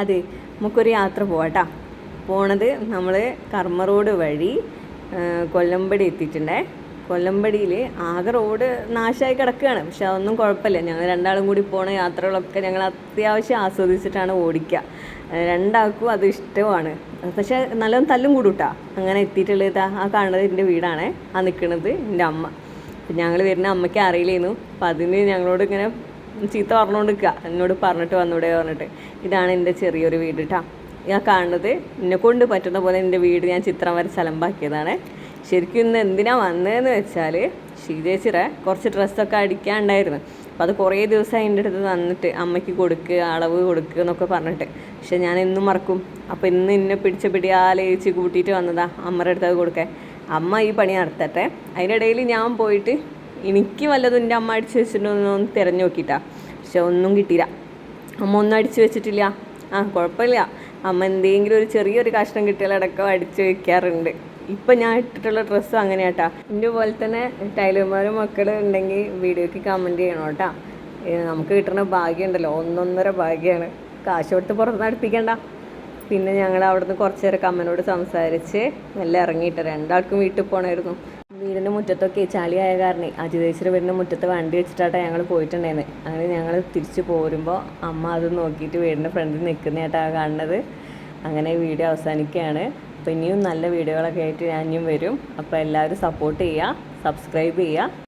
അതെ, നമുക്കൊരു യാത്ര പോവാട്ടാ. പോണത് നമ്മൾ കർമ്മ റോഡ് വഴി കൊല്ലമ്പടി എത്തിയിട്ടുണ്ടേ. കൊല്ലമ്പടിയിൽ ആകെ റോഡ് നാശമായി കിടക്കുകയാണ്, പക്ഷെ അതൊന്നും കുഴപ്പമില്ല. ഞങ്ങൾ രണ്ടാളും കൂടി പോണ യാത്രകളൊക്കെ ഞങ്ങൾ അത്യാവശ്യം ആസ്വദിച്ചിട്ടാണ് ഓടിക്കുക. രണ്ടാൾക്കും അത് ഇഷ്ടമാണ്. പക്ഷെ നല്ലോണം തല്ലും കൂടുട്ടാ. അങ്ങനെ എത്തിയിട്ടുള്ളത് ആ കാണുന്നത് എൻ്റെ വീടാണ്. ആ നിൽക്കുന്നത് എൻ്റെ അമ്മ. അപ്പം ഞങ്ങൾ വരുന്ന അമ്മയ്ക്ക് അറിയില്ലായിരുന്നു. അപ്പം അതിന് ഞങ്ങളോട് ഇങ്ങനെ ചീത്ത പറഞ്ഞുകൊണ്ട് നിൽക്കുക, എന്നോട് പറഞ്ഞിട്ട് വന്നൂടെ പറഞ്ഞിട്ട്. ഇതാണ് എൻ്റെ ചെറിയൊരു വീട് കേട്ടോ. ഞാൻ കാണുന്നത് എന്നെ കൊണ്ട് പറ്റുന്ന പോലെ എൻ്റെ വീട് ഞാൻ ചിത്രം വരച്ച് അലമ്പാക്കിയതാണ്. ശരിക്കും ഇന്ന് എന്തിനാണ് വന്നതെന്ന് വെച്ചാൽ ഷീജേച്ചിയുടെ കുറച്ച് ഡ്രസ്സൊക്കെ അടിക്കാനുണ്ടായിരുന്നു. അപ്പോൾ അത് കുറേ ദിവസമായി എൻ്റെ അടുത്ത് തന്നിട്ട് അമ്മയ്ക്ക് കൊടുക്കുക, അളവ് കൊടുക്കുക എന്നൊക്കെ പറഞ്ഞിട്ട്. പക്ഷെ ഞാൻ എന്നും മറക്കും. അപ്പോൾ ഇന്ന് എന്നെ പിടിയാലേച്ച് കൂട്ടിയിട്ട് വന്നതാ അമ്മയുടെ അടുത്ത് അത് കൊടുക്കാൻ. അമ്മ ഈ പണി നടത്തട്ടെ. അതിനിടയിൽ ഞാൻ പോയിട്ട് എനിക്ക് വല്ലതും എൻ്റെ അമ്മ അടിച്ച് വെച്ചിട്ടുണ്ടോന്ന് തിരഞ്ഞു നോക്കിയിട്ടാ. പക്ഷെ ഒന്നും കിട്ടിയില്ല. അമ്മ ഒന്നും അടിച്ച് വെച്ചിട്ടില്ല. കുഴപ്പമില്ല, അമ്മ എന്തെങ്കിലും ഒരു ചെറിയൊരു കഷ്ണം കിട്ടിയാലടക്കം അടിച്ച് വെക്കാറുണ്ട്. ഇപ്പം ഞാൻ ഇട്ടിട്ടുള്ള ഡ്രസ്സും അങ്ങനെ കേട്ടാ. എൻ്റെ പോലെ തന്നെ ടൈലർമാരും മക്കൾ ഉണ്ടെങ്കിൽ വീഡിയോയ്ക്ക് കമൻറ്റ് ചെയ്യണം കേട്ടോ. നമുക്ക് കിട്ടുന്ന ഭാഗ്യമുണ്ടല്ലോ, ഒന്നൊന്നര ഭാഗ്യമാണ്. കാശ് കൊടുത്ത് പുറത്ത് അടുപ്പിക്കണ്ട. പിന്നെ ഞങ്ങൾ അവിടുന്ന് കുറച്ച് നേരം അമ്മനോട് സംസാരിച്ച് എല്ലാം ഇറങ്ങിയിട്ട് രണ്ടാൾക്കും വീട്ടിൽ പോകണമായിരുന്നു. വീടിൻ്റെ മുറ്റത്തൊക്കെ ചളിയായ കാരണം അജിതേശ്വര വീടിൻ്റെ മുറ്റത്ത് വണ്ടി വെച്ചിട്ടാണ് ഞങ്ങൾ പോയിട്ടുണ്ടായിരുന്നു. അങ്ങനെ ഞങ്ങൾ തിരിച്ച് പോരുമ്പോൾ അമ്മ അത് നോക്കിയിട്ട് വീടിൻ്റെ ഫ്രണ്ടിൽ നിൽക്കുന്നതായിട്ടാണ് കാണുന്നത്. അങ്ങനെ വീഡിയോ അവസാനിക്കുകയാണ്. അപ്പോൾ ഇനിയും നല്ല വീഡിയോകളൊക്കെ ആയിട്ട് ഞാൻ ഇനിയും വരും. അപ്പോൾ എല്ലാവരും സപ്പോർട്ട് ചെയ്യുക, സബ്സ്ക്രൈബ് ചെയ്യുക.